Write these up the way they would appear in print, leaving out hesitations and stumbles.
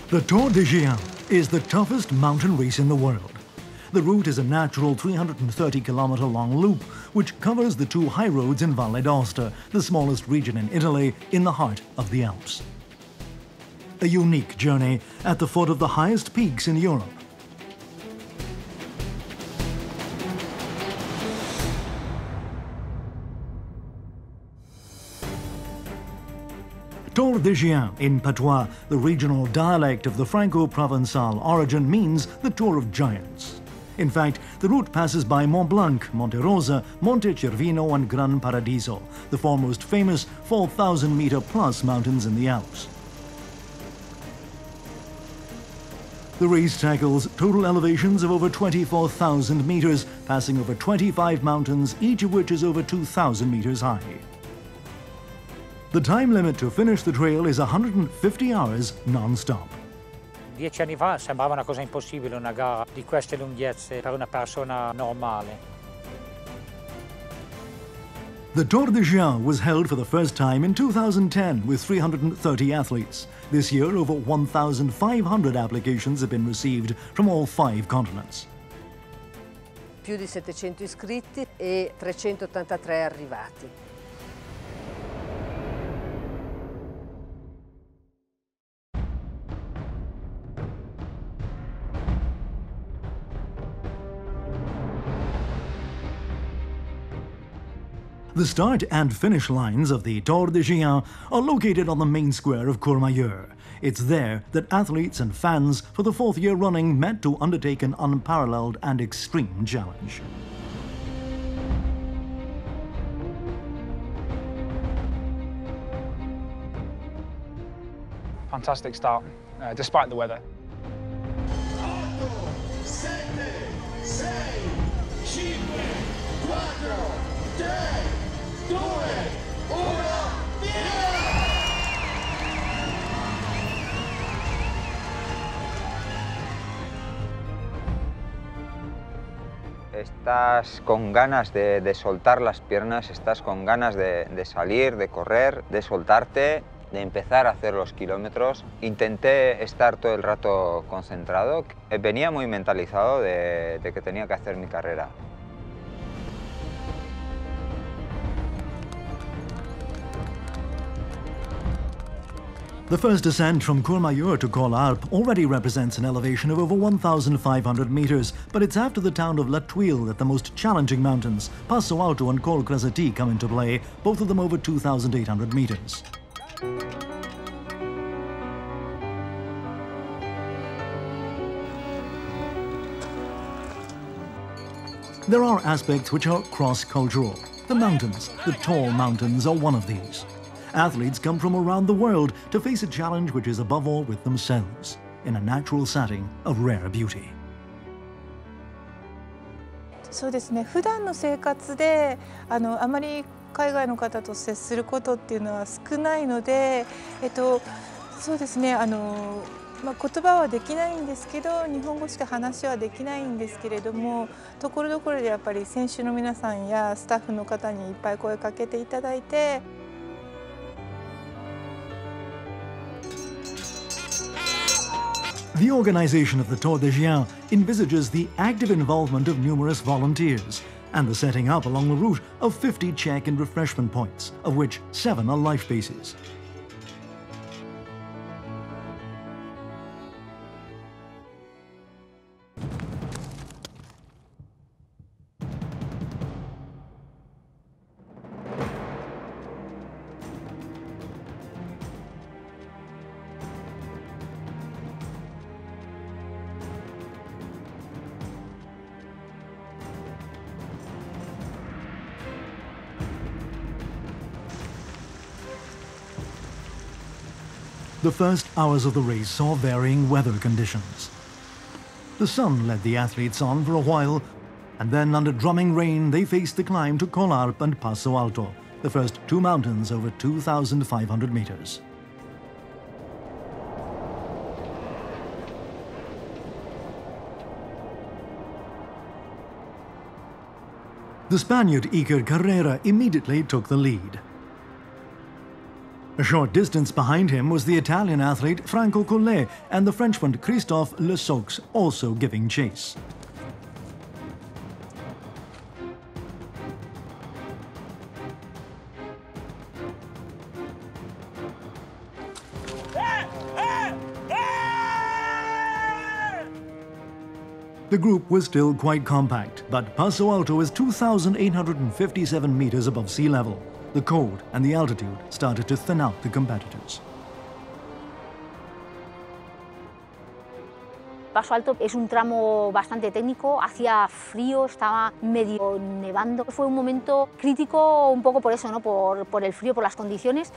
The Tor Des Geants is the toughest mountain race in the world. The route is a natural 330-kilometer long loop which covers the two high roads in Valle d'Aosta, the smallest region in Italy, in the heart of the Alps. A unique journey at the foot of the highest peaks in Europe. Tor des Geants in patois, the regional dialect of the Franco-Provençal origin, means the Tour of Giants. In fact, the route passes by Mont Blanc, Monte Rosa, Monte Cervino and Gran Paradiso, the four most famous 4,000-meter-plus mountains in the Alps. The race tackles total elevations of over 24,000 meters, passing over 25 mountains, each of which is over 2,000 meters high. The time limit to finish the trail is 150 hours non-stop. 10 anni fa sembrava una cosa impossibile una gara di queste lunghezze per una persona normale. The Tor des Geants was held for the first time in 2010 with 330 athletes. This year, over 1,500 applications have been received from all 5 continents. Più di 700 iscritti e 383 arrivati. The start and finish lines of the Tor des Geants are located on the main square of Courmayeur. It's there that athletes and fans for the 4th year running met to undertake an unparalleled and extreme challenge. Fantastic start, despite the weather. 8, 7, 6, 5, 4, 3, 2, 1, via! Estás con ganas de soltar las piernas, estás con ganas de salir, de correr, de soltarte, de empezar a hacer los kilómetros. Intenté estar todo el rato concentrado. Venía muy mentalizado de que tenía que hacer mi carrera. The first descent from Courmayeur to Col Alp already represents an elevation of over 1,500 meters, but it's after the town of La Tuile that the most challenging mountains, Passo Alto and Col Cresati, come into play, both of them over 2,800 meters. There are aspects which are cross-cultural. The mountains, the tall mountains, are one of these. Athletes come from around the world to face a challenge which is above all with themselves, in a natural setting of rare beauty. そうですね、普段の生活であまり海外の方と接することっていうのは少ないので、そうですね、言葉はできないんですけど、日本語しか話はできないんですけれども、ところどころでやっぱり選手の皆さんやスタッフの方にいっぱい声かけていただいて。The organization of the Tor des Geants envisages the active involvement of numerous volunteers and the setting up along the route of 50 check and refreshment points, of which 7 are life bases. The first hours of the race saw varying weather conditions. The sun led the athletes on for a while, and then under drumming rain they faced the climb to Col Alp and Passo Alto, the first 2 mountains over 2,500 meters. The Spaniard Iker Carrera immediately took the lead. A short distance behind him was the Italian athlete Franco Collet and the Frenchman Christophe Le Sox also giving chase. The group was still quite compact, but Passo Alto is 2,857 meters above sea level. The cold and the altitude started to thin out the competitors. Paso Alto es un tramo bastante técnico, hacía frío, estaba medio nevando. Fue un momento crítico un poco por eso, ¿no? Por el frío, por las condiciones.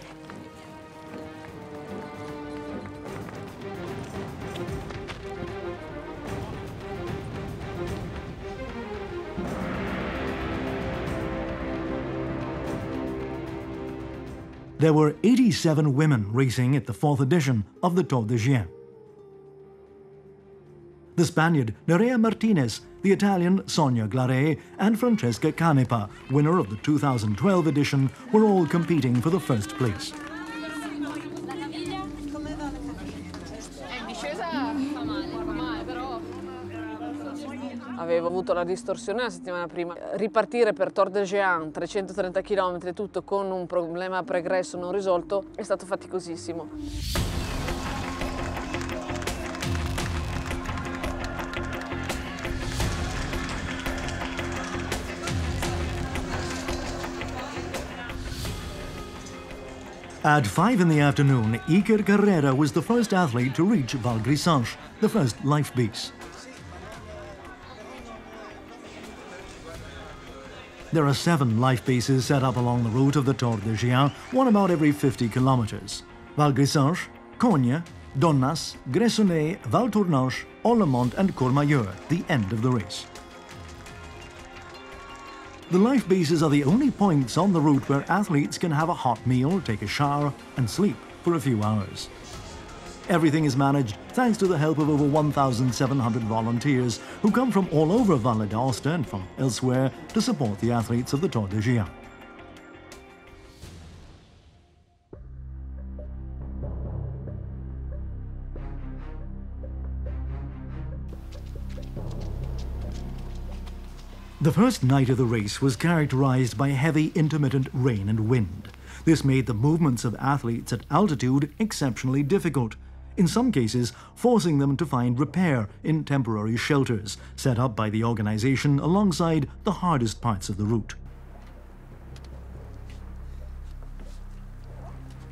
There were 87 women racing at the 4th edition of the Tor des Geants. The Spaniard Nerea Martinez, the Italian Sonia Glaret, and Francesca Canepa, winner of the 2012 edition, were all competing for the first place. Avevo avuto la distorsione la settimana prima. Ripartire per Tor des Geants, 330 km e tutto con un problema pregresso non risolto, è stato faticosissimo. At 5 in the afternoon, Iker Carrera was the first athlete to reach Val Grisange, the first life base. There are 7 life bases set up along the route of the Tor des Geants, one about every 50 kilometers. Val Grisange, Cogne, Donnas, Gressoney, Val Tournanche, Ollemont and Courmayeur, the end of the race. The life bases are the only points on the route where athletes can have a hot meal, take a shower and sleep for a few hours. Everything is managed thanks to the help of over 1,700 volunteers who come from all over Valle d'Aosta and from elsewhere to support the athletes of the Tor des Geants. The first night of the race was characterized by heavy intermittent rain and wind. This made the movements of athletes at altitude exceptionally difficult, in some cases forcing them to find repair in temporary shelters set up by the organization alongside the hardest parts of the route.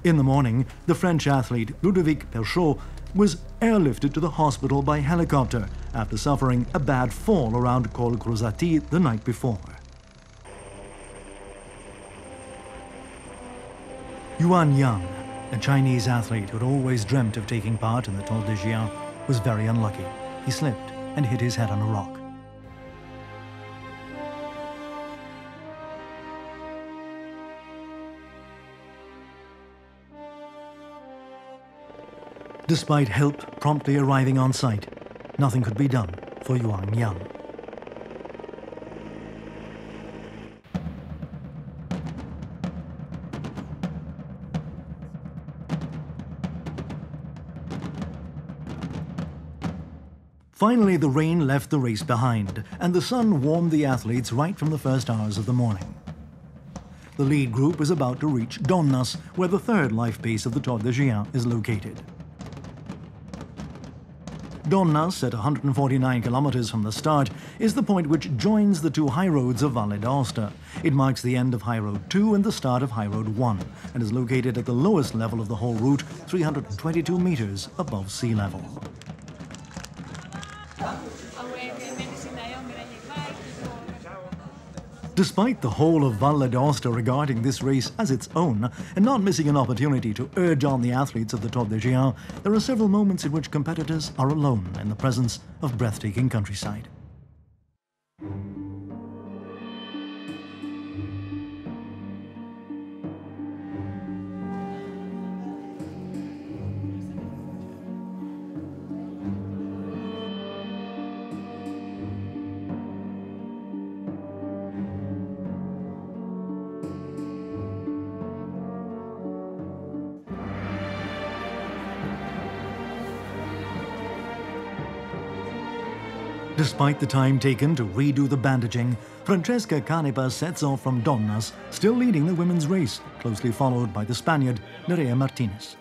In the morning, the French athlete Ludovic Perchot was airlifted to the hospital by helicopter after suffering a bad fall around Col Crozati the night before. Yuan Yang, a Chinese athlete who had always dreamt of taking part in the Tor des Geants, was very unlucky. He slipped and hit his head on a rock. Despite help promptly arriving on site, nothing could be done for Yuan Yang. Finally, the rain left the race behind, and the sun warmed the athletes right from the first hours of the morning. The lead group is about to reach Donnas, where the third life base of the Tor des Geants is located. Donnas, at 149 kilometers from the start, is the point which joins the two high roads of Valle d'Aosta. It marks the end of High Road 2 and the start of High Road 1, and is located at the lowest level of the whole route, 322 meters above sea level. Despite the whole of Valle d'Aosta regarding this race as its own and not missing an opportunity to urge on the athletes of the Tor des Geants, there are several moments in which competitors are alone in the presence of breathtaking countryside. Despite the time taken to redo the bandaging, Francesca Canepa sets off from Donnas, still leading the women's race, closely followed by the Spaniard Nerea Martinez.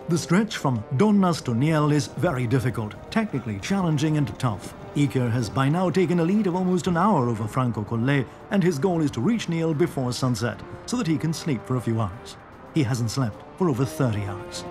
The stretch from Donnas to Niel is very difficult, technically challenging and tough. Iker has by now taken a lead of almost an hour over Franco Collet, and his goal is to reach Niel before sunset, so that he can sleep for a few hours. He hasn't slept for over 30 hours.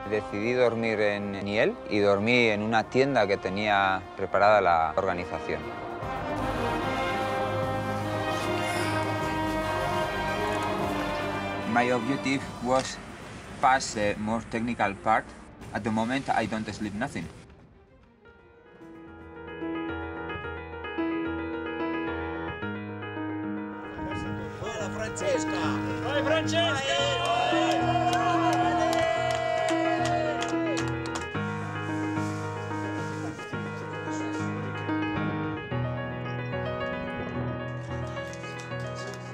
Decidí dormir en Niel y dormí en una tienda que tenía preparada la organización. My objective was pass the more technical part. At the moment, I don't sleep nothing. Hola Francesca! Vai Francesca!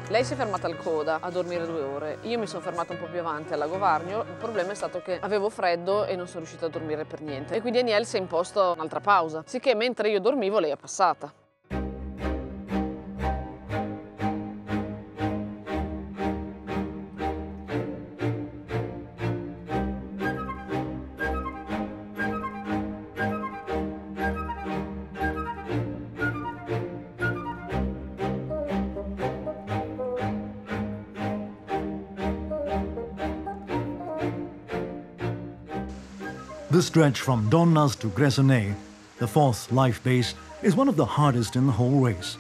Lei si è fermata al Coda a dormire 2 ore, io mi sono fermata un po' più avanti alla Govarnio, il problema è stato che avevo freddo e non sono riuscita a dormire per niente. E quindi Aniel si è imposto un'altra pausa, sicché mentre io dormivo lei è passata. The stretch from Donnas to Gressoney, the 4th life base, is one of the hardest in the whole race.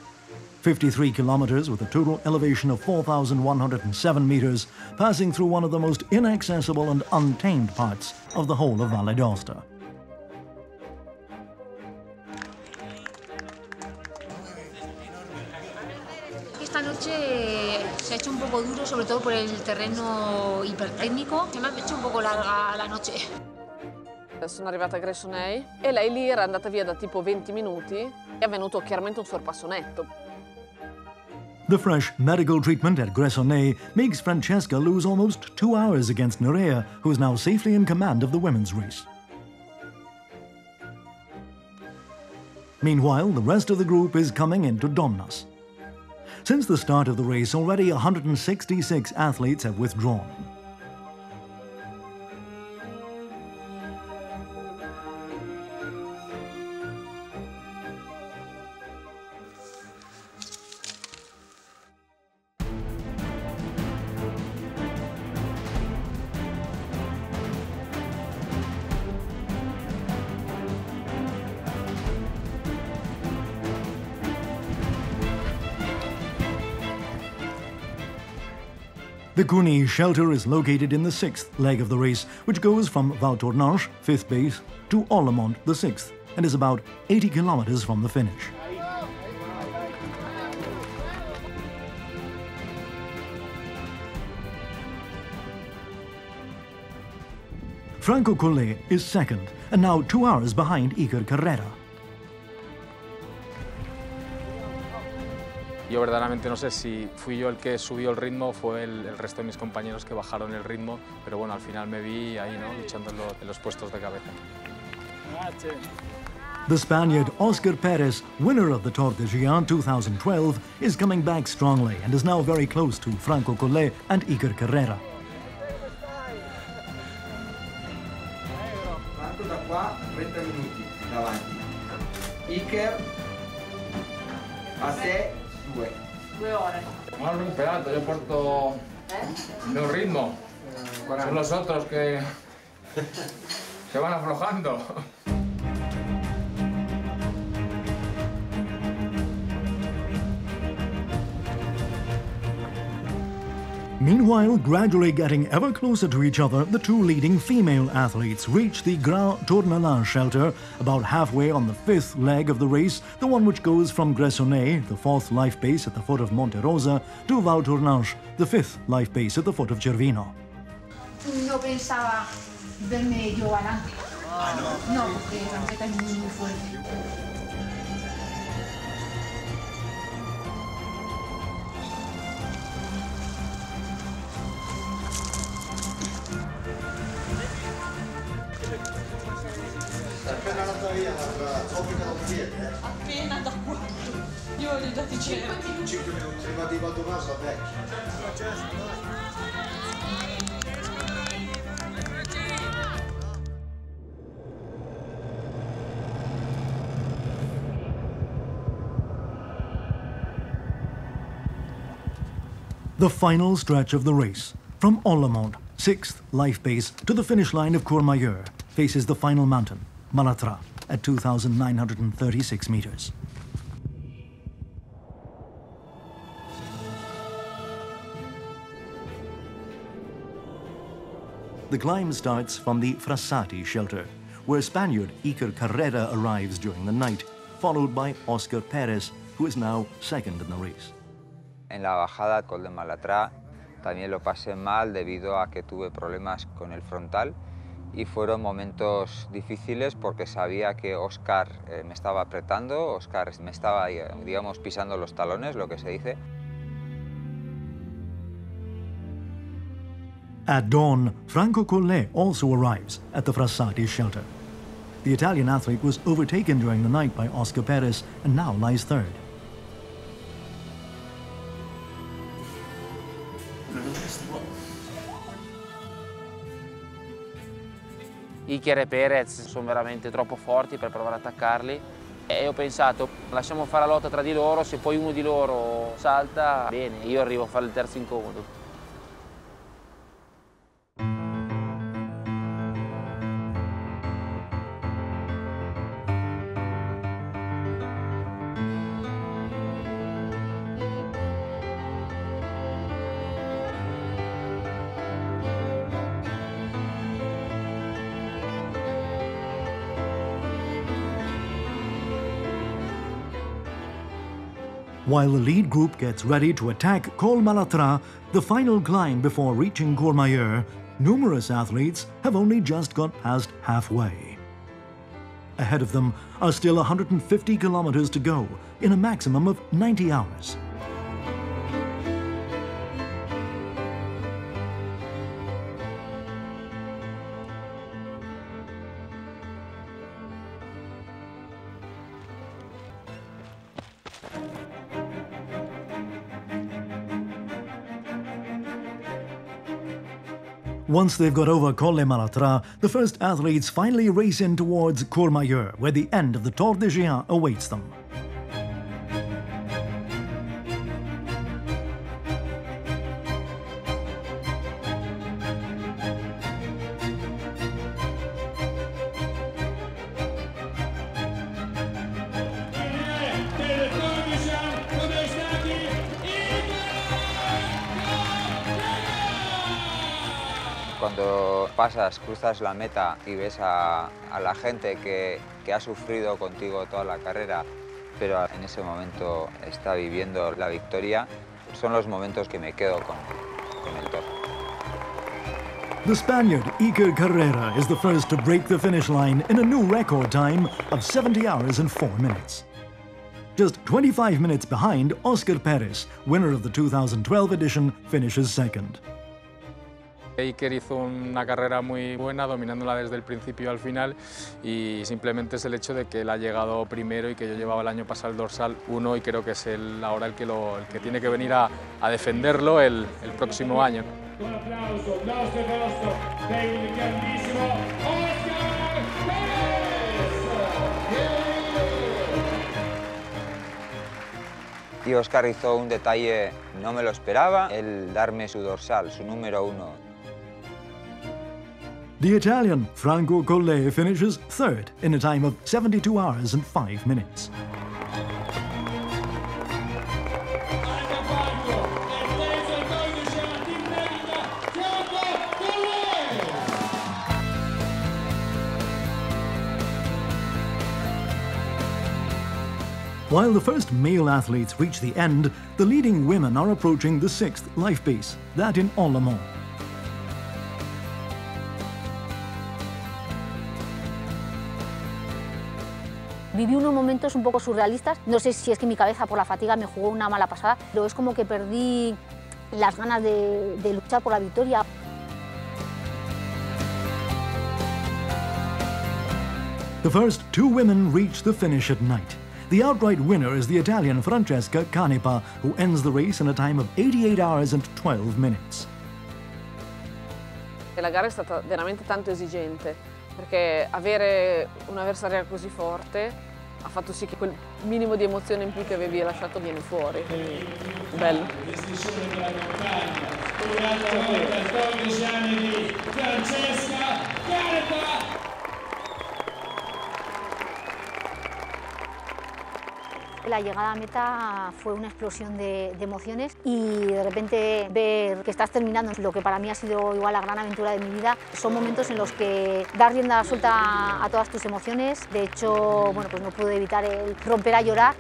53 kilometers with a total elevation of 4,107 meters, passing through one of the most inaccessible and untamed parts of the whole of Valle d'Aosta. Esta noche se ha hecho un poco duro, sobre todo por el terreno hipertécnico. Se me ha hecho un poco larga la noche. Sono arrivata a Gressoney e lei lì era andata via da tipo 20 minuti e è avvenuto chiaramente un sorpasso netto. The fresh medical treatment at Gressoney makes Francesca lose almost 2 hours against Nerea, who is now safely in command of the women's race. Meanwhile, the rest of the group is coming into Donnas. Since the start of the race, already 166 athletes have withdrawn. The Cuny shelter is located in the 6th leg of the race, which goes from Val Tournanche, 5th base, to Orlemont, the 6th, and is about 80 kilometers from the finish. Franco Collet is second, and now 2 hours behind Iker Carrera. Yo verdaderamente no sé si fui yo el que subió el ritmo o fue el resto de mis compañeros que bajaron el ritmo, pero bueno, al final me vi ahí, ¿no?, luchando en los puestos de cabeza. The Spaniard Oscar Perez, winner of the Tor Des Geants 2012, is coming back strongly and is now very close to Franco Collet and Iker Carrera. qua 30 minuti davanti. Iker, a te 2. 2 ore. No has esperado, yo porto el meu ritmo. Son los otros que se van aflojando. Meanwhile, gradually getting ever closer to each other, the two leading female athletes reach the Grand Tor Des Geants shelter about halfway on the 5th leg of the race, the one which goes from Gressonnet, the 4th life base at the foot of Monte Rosa, to Val Tournanche, the 5th life base at the foot of Cervino. No pensaba verme yo adelante. No, porque la meta es muy fuerte. Appena andata via dal Tropica da piede. Appena da quanto? Io li ho dati 5 minuti. 5 minuti. Prima di Valdomaso a vecchio. The final stretch of the race, from Ollemont, 6th life base, to the finish line of Courmayeur, faces the final mountain, Malatra, at 2,936 meters. The climb starts from the Frassati shelter, where Spaniard Iker Carrera arrives during the night, followed by Oscar Perez, who is now second in the race. En la bajada al Col de Malatra también lo pasé mal debido a que tuve problemas con el frontal y fueron momentos difíciles porque sabía que Oscar me estaba apretando, Oscar me estaba, digamos, pisando los talones, lo que se dice. At dawn, Franco Collet also arrives at the Frassati shelter. The Italian athlete was overtaken during the night by Oscar Perez and now lies third. Iker e Perez sono veramente troppo forti per provare ad attaccarli e ho pensato lasciamo fare la lotta tra di loro, se poi uno di loro salta, bene, io arrivo a fare il terzo incomodo. While the lead group gets ready to attack Col Malatra, the final climb before reaching Courmayeur, numerous athletes have only just got past halfway. Ahead of them are still 150 kilometers to go in a maximum of 90 hours. Once they've got over Col de Malatra, the first athletes finally race in towards Courmayeur, where the end of the Tor Des Geants awaits them. Cuando pasas, cruzas la meta y ves a la gente que ha sufrido contigo toda la carrera, pero en ese momento está viviendo la victoria, son los momentos que me quedo con el Tor. The Spaniard Iker Carrera is the first to break the finish line in a new record time of 70 hours and 4 minutes. Just 25 minutes behind, Oscar Perez, winner of the 2012 edition, finishes second. Iker hizo una carrera muy buena, dominándola desde el principio al final, y simplemente es el hecho de que él ha llegado primero y que yo llevaba el año pasado el dorsal 1 y creo que es él ahora el que tiene que venir a defenderlo el próximo año. Un applauso, nostro del grandissimo Oscar Perez! Y Oscar hizo un detalle, no me lo esperaba, el darme su dorsal, su número 1. The Italian Franco Collet finishes third in a time of 72 hours and 5 minutes. While the first male athletes reach the end, the leading women are approaching the 6th life piece, that in Olomouc. Viví unos momentos un poco surrealistas, no sé si es que mi cabeza por la fatiga me jugó una mala pasada, pero es como que perdí las ganas de luchar por la victoria. The first 2 women reach the finish at night. The outright winner is the Italian Francesca Canepa, who ends the race in a time of 88 hours and 12 minutes. La gara è stata veramente tanto esigente, perché avere un'avversaria così forte ha fatto sì che quel minimo di emozione in più che avevi lasciato viene fuori. Quindi, bello. Tor Des Geants di Francesca Canepa. La llegada a meta fue una explosión de emociones y de repente ver que estás terminando lo que para mí ha sido igual la gran aventura de mi vida. Son momentos en los que das rienda suelta a todas tus emociones. De hecho, bueno, pues no pude evitar el romper a llorar.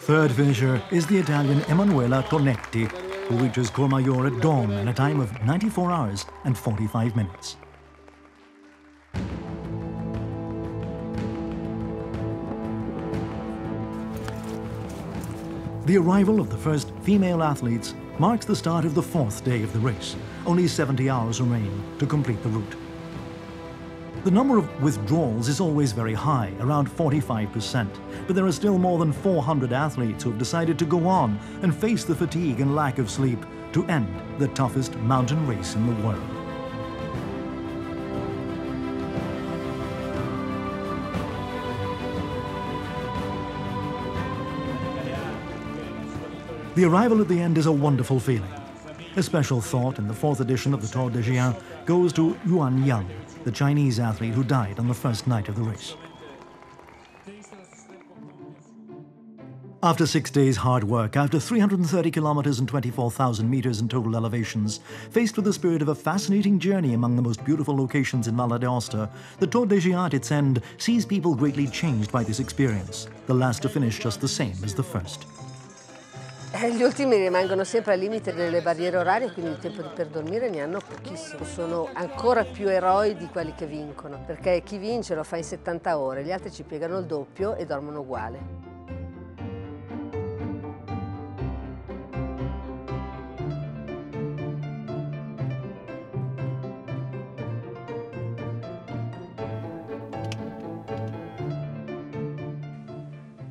Third finisher is the Italian Emanuela Tonetti, who reaches Courmayeur at dawn in a time of 94 hours and 45 minutes. The arrival of the first female athletes marks the start of the 4th day of the race. Only 70 hours remain to complete the route. The number of withdrawals is always very high, around 45%, but there are still more than 400 athletes who have decided to go on and face the fatigue and lack of sleep to end the toughest mountain race in the world. The arrival at the end is a wonderful feeling. A special thought in the 4th edition of the Tor Des Geants goes to Yuan Yang, the Chinese athlete who died on the first night of the race. After 6 days' hard work, after 330 kilometers and 24,000 meters in total elevations, faced with the spirit of a fascinating journey among the most beautiful locations in Valle d'Aosta, the Tor des Geants at its end sees people greatly changed by this experience, the last to finish just the same as the first. Gli ultimi rimangono sempre al limite delle barriere orarie, quindi il tempo per dormire ne hanno pochissimo. Sono ancora più eroi di quelli che vincono, perché chi vince lo fa in 70 ore, gli altri ci piegano il doppio e dormono uguale.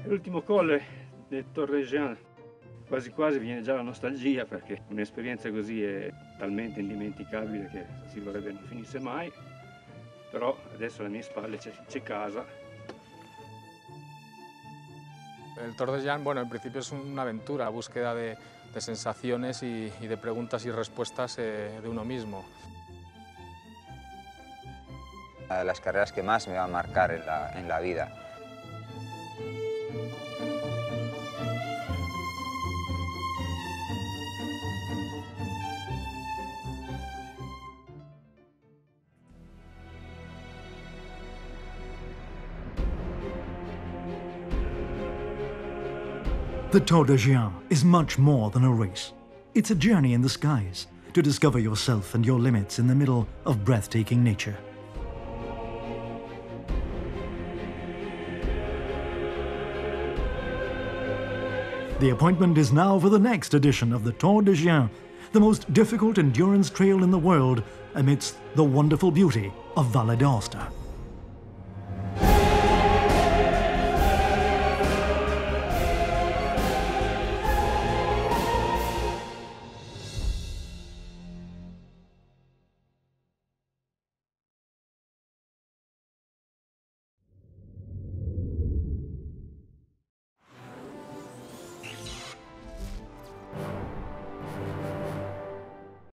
L'ultimo colle del Tor des Geants. Quasi quasi viene già la nostalgia, perché un'esperienza così è talmente indimenticabile che si vorrebbe non finisse mai, però adesso alle mie spalle c'è casa. El Tor des Geants, bueno, en principio es una aventura, búsqueda de sensaciones y de preguntas y respuestas de uno mismo. Una de las carreras que más me va a marcar en la vida. The Tor des Geants is much more than a race. It's a journey in the skies to discover yourself and your limits in the middle of breathtaking nature. The appointment is now for the next edition of the Tor des Geants, the most difficult endurance trail in the world amidst the wonderful beauty of Valle d'Aosta.